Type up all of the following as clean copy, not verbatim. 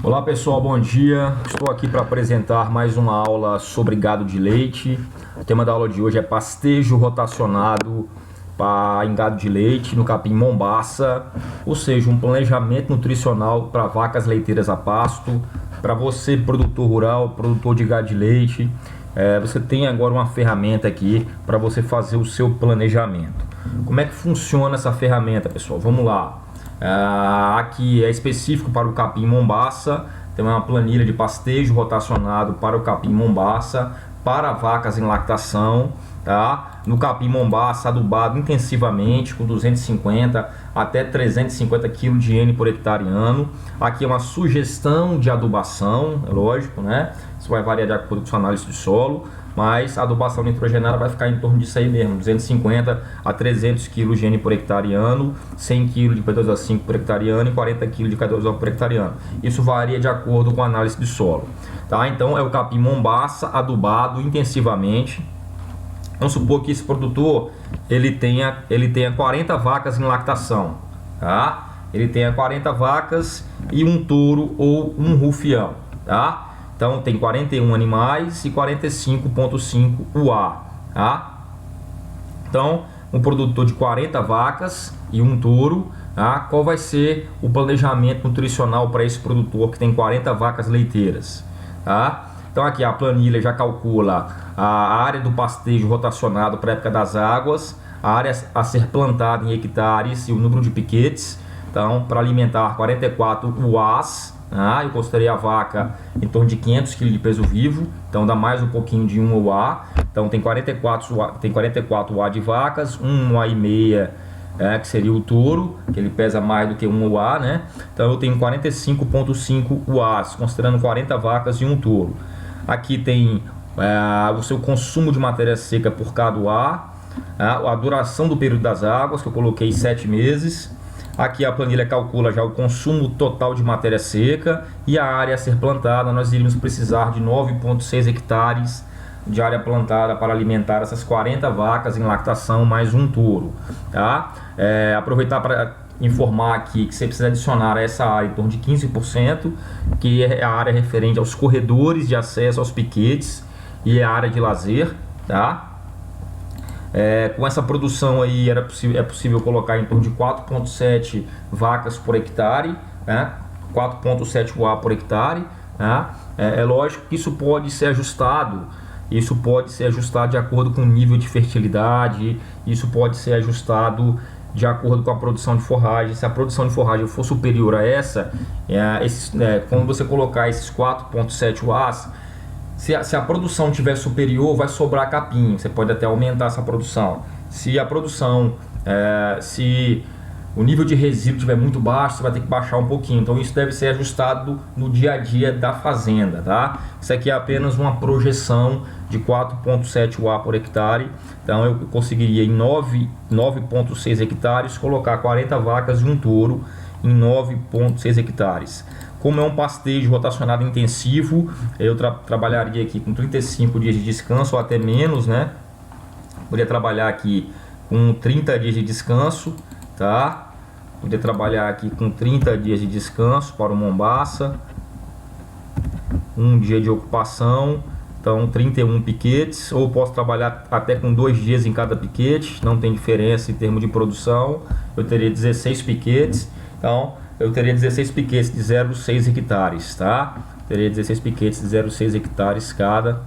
Olá pessoal, bom dia. Estou aqui para apresentar mais uma aula sobre gado de leite. O tema da aula de hoje é pastejo rotacionado em gado de leite no capim Mombaça, ou seja, um planejamento nutricional para vacas leiteiras a pasto. Para você, produtor rural, produtor de gado de leite, você tem agora uma ferramenta aqui para você fazer o seu planejamento. Como é que funciona essa ferramenta, pessoal? Vamos lá. Aqui é específico para o capim Mombaça, tem uma planilha de pastejo rotacionado para o capim Mombaça, para vacas em lactação, tá? No capim Mombaça adubado intensivamente com 250 até 350 kg de N por hectare ano. Aqui é uma sugestão de adubação, é lógico, né? Isso vai variar de acordo com sua análise de solo, mas a adubação nitrogenada vai ficar em torno disso aí mesmo, 250 a 300 kg de N por hectare ano, 100 kg de P2O5 por hectare ano e 40 kg de K2O por hectare ano. Isso varia de acordo com a análise de solo, tá? Então é o capim Mombaça adubado intensivamente. Vamos supor que esse produtor ele tenha 40 vacas em lactação, tá? Ele tenha 40 vacas e um touro ou um rufião, tá? Então tem 41 animais e 45,5 UA, tá? Então, um produtor de 40 vacas e um touro, tá? Qual vai ser o planejamento nutricional para esse produtor que tem 40 vacas leiteiras, tá? Então aqui a planilha já calcula a área do pastejo rotacionado para a época das águas, a área a ser plantada em hectares e o número de piquetes. Então, para alimentar 44 UAs, eu considerei a vaca em torno de 500 kg de peso vivo, então dá mais um pouquinho de 1 UA. Então tem 44 UA de vacas, 1 UA e meia, que seria o touro, que ele pesa mais do que 1 UA, né? Então eu tenho 45,5 UAs, considerando 40 vacas e um touro. Aqui tem o seu consumo de matéria seca por cada UA, a duração do período das águas, que eu coloquei 7 meses. Aqui a planilha calcula já o consumo total de matéria seca e a área a ser plantada. Nós iríamos precisar de 9,6 hectares de área plantada para alimentar essas 40 vacas em lactação mais um touro, tá? Aproveitar para informar aqui que você precisa adicionar a essa área em torno de 15%, que é a área referente aos corredores de acesso aos piquetes e a área de lazer, tá? Com essa produção aí é possível colocar em torno de 4,7 vacas por hectare, né? 4,7 UA por hectare, né? É lógico que isso pode ser ajustado. Isso pode ser ajustado de acordo com o nível de fertilidade, isso pode ser ajustado de acordo com a produção de forragem. Se a produção de forragem for superior a essa, quando você colocar esses 4,7 UAs, se a produção tiver superior, vai sobrar capim, você pode até aumentar essa produção. Se a produção, se o nível de resíduo estiver muito baixo, você vai ter que baixar um pouquinho. Então isso deve ser ajustado no dia a dia da fazenda, tá? Isso aqui é apenas uma projeção de 4,7 UA por hectare. Então eu conseguiria em 9,6 hectares colocar 40 vacas e um touro em 9,6 hectares. Como é um pastejo rotacionado intensivo, eu trabalharia aqui com 35 dias de descanso ou até menos, né? Poderia trabalhar aqui com 30 dias de descanso, tá? Poderia trabalhar aqui com 30 dias de descanso para o Mombaça, um dia de ocupação, então 31 piquetes, ou posso trabalhar até com 2 dias em cada piquete, não tem diferença em termos de produção. Eu teria 16 piquetes, então eu teria 16 piquetes de 0,6 hectares, tá? Teria 16 piquetes de 0,6 hectares cada,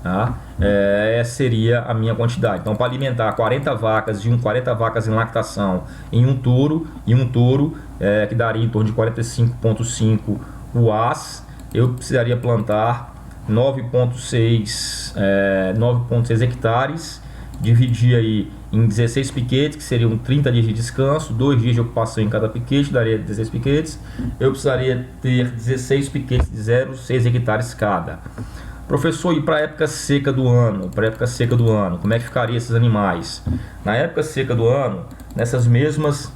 tá? Essa seria a minha quantidade. Então, para alimentar 40 vacas e 40 vacas em lactação em um touro, que daria em torno de 45,5 UAs, eu precisaria plantar 9,6 hectares, dividir aí em 16 piquetes, que seriam 30 dias de descanso, 2 dias de ocupação em cada piquete, daria 16 piquetes. Eu precisaria ter 16 piquetes de 0,6 hectares cada. Professor, e para a época seca do ano? Como é que ficaria esses animais? Na época seca do ano, nessas mesmas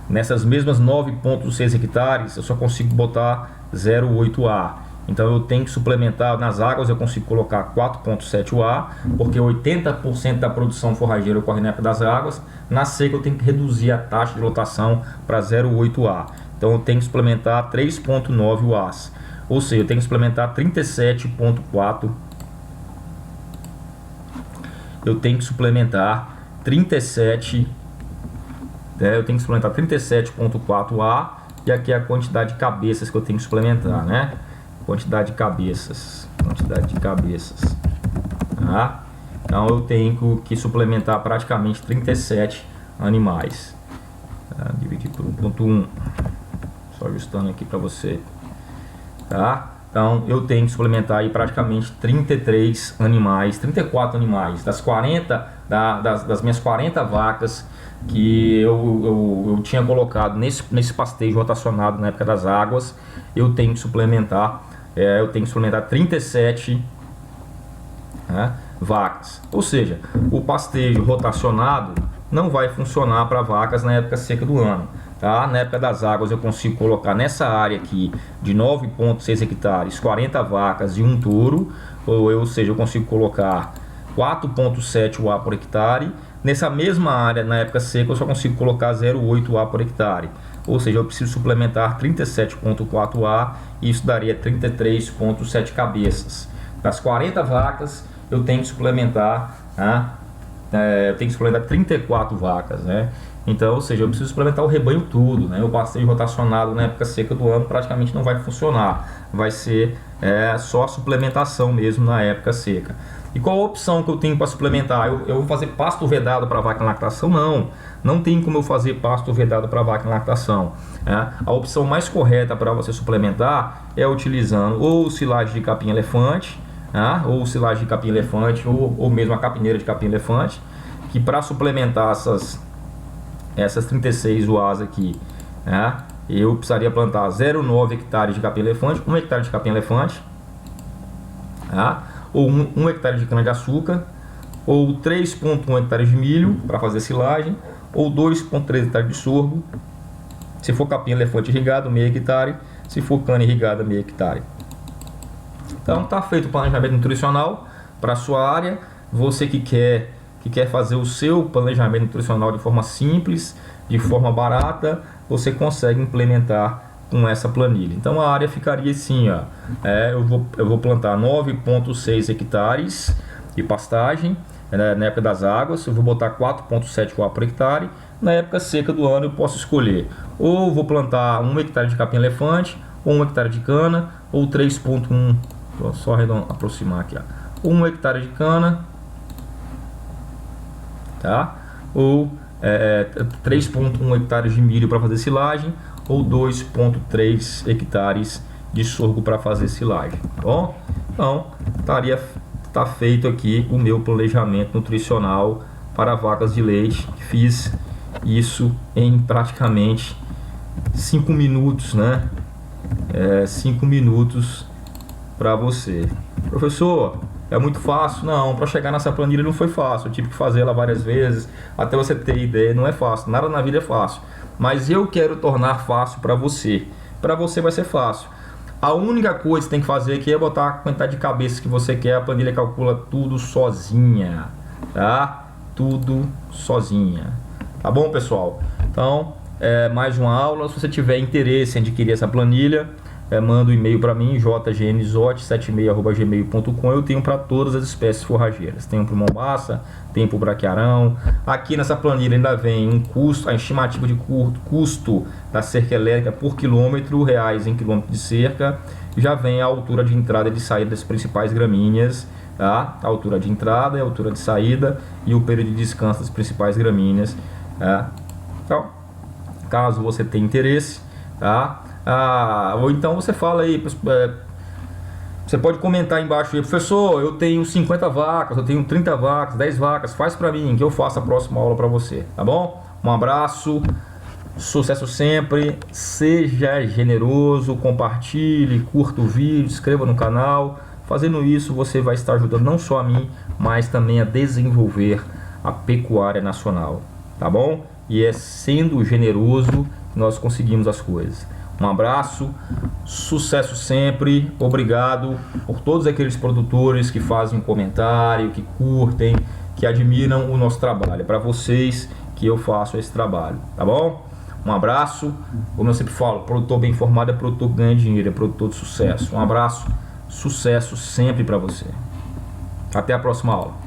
9,6 hectares, eu só consigo botar 0,8 A. Então eu tenho que suplementar. Nas águas eu consigo colocar 4,7 UA, porque 80% da produção forrageira ocorre na época das águas. Na seca eu tenho que reduzir a taxa de lotação para 0,8 UA. Então eu tenho que suplementar 3,9 UAs. Ou seja, eu tenho que suplementar 37,4. Eu tenho que suplementar 37. Eu tenho que suplementar 37,4 UA. E aqui é a quantidade de cabeças que eu tenho que suplementar, né? Quantidade de cabeças. Tá? Então eu tenho que suplementar praticamente 37 animais. Tá? Dividir por 1,1. Só ajustando aqui para você. Tá? Então eu tenho que suplementar aí praticamente 33 animais, 34 animais. Das minhas 40 vacas que eu tinha colocado nesse pastejo rotacionado na época das águas, eu tenho que suplementar 37 vacas. Ou seja, o pastejo rotacionado não vai funcionar para vacas na época seca do ano. Tá? Na época das águas eu consigo colocar nessa área aqui de 9,6 hectares 40 vacas e um touro, ou seja, eu consigo colocar 4,7 UA por hectare. Nessa mesma área, na época seca, eu só consigo colocar 0,8 UA por hectare. Ou seja, eu preciso suplementar 37,4 UA e isso daria 33,7 cabeças. Das 40 vacas, eu tenho que suplementar, 34 vacas, né? Então, ou seja, eu preciso suplementar o rebanho todo, né? O pastejo rotacionado na época seca do ano praticamente não vai funcionar. Vai ser só a suplementação mesmo na época seca. E qual a opção que eu tenho para suplementar? Eu vou fazer pasto vedado para vaca em lactação? Não tem como eu fazer pasto vedado para vaca em lactação. A opção mais correta para você suplementar é utilizando ou silagem de capim-elefante, ou silagem de capim-elefante, ou mesmo a capineira de capim-elefante, que para suplementar essas 36 UAs aqui, eu precisaria plantar 0,9 hectares de capim-elefante, 1 hectare de capim-elefante, ou 1 hectare de cana-de-açúcar, ou 3,1 hectares de milho para fazer silagem, ou 2,3 hectares de sorgo. Se for capim-elefante irrigado, meio hectare. Se for cana irrigada, meio hectare. Então está feito o planejamento nutricional para a sua área. Você que quer fazer o seu planejamento nutricional de forma simples, de forma barata, você consegue implementar com essa planilha. Então a área ficaria assim, ó. Eu vou plantar 9,6 hectares de pastagem, na época das águas. Eu vou botar 4,7 UA por hectare. Na época seca do ano eu posso escolher, ou vou plantar 1 hectare de capim-elefante, ou 1 hectare de cana, ou 3,1, só aproximar aqui, ó, 1 hectare de cana, tá? Ou 3,1 hectares de milho para fazer silagem, ou 2,3 hectares de sorgo para fazer silagem, tá bom? Então tá feito aqui o meu planejamento nutricional para vacas de leite. Fiz isso em praticamente 5 minutos, né? 5 minutos para você. Professor, é muito fácil? Não, para chegar nessa planilha não foi fácil. Eu tive que fazer ela várias vezes até você ter ideia. Não é fácil, nada na vida é fácil. Mas eu quero tornar fácil para você. Para você vai ser fácil. A única coisa que você tem que fazer aqui é botar a quantidade de cabeças que você quer. A planilha calcula tudo sozinha, tá? Tudo sozinha. Tá bom, pessoal? Então, mais uma aula. Se você tiver interesse em adquirir essa planilha, manda um e-mail para mim, jgnzote76@gmail.com. Eu tenho para todas as espécies forrageiras. Tenho para o mombaça, tenho para o braquiarão. Aqui nessa planilha ainda vem um custo, a estimativa de custo da cerca elétrica por quilômetro, reais em quilômetro de cerca. Já vem a altura de entrada e de saída das principais gramíneas, tá? A altura de entrada, a altura de saída e o período de descanso das principais gramíneas. Então, caso você tenha interesse, tá? Ou então você fala aí, você pode comentar aí embaixo aí, professor, eu tenho 50 vacas, eu tenho 30 vacas, 10 vacas, faz pra mim que eu faço a próxima aula pra você, tá bom? Um abraço, sucesso sempre, seja generoso, compartilhe, curta o vídeo, inscreva no canal. Fazendo isso você vai estar ajudando não só a mim, mas também a desenvolver a pecuária nacional, tá bom? E é sendo generoso que nós conseguimos as coisas. Um abraço, sucesso sempre, obrigado por todos aqueles produtores que fazem comentário, que curtem, que admiram o nosso trabalho. É para vocês que eu faço esse trabalho, tá bom? Um abraço, como eu sempre falo, produtor bem informado é produtor que ganha dinheiro, é produtor de sucesso. Um abraço, sucesso sempre para você. Até a próxima aula.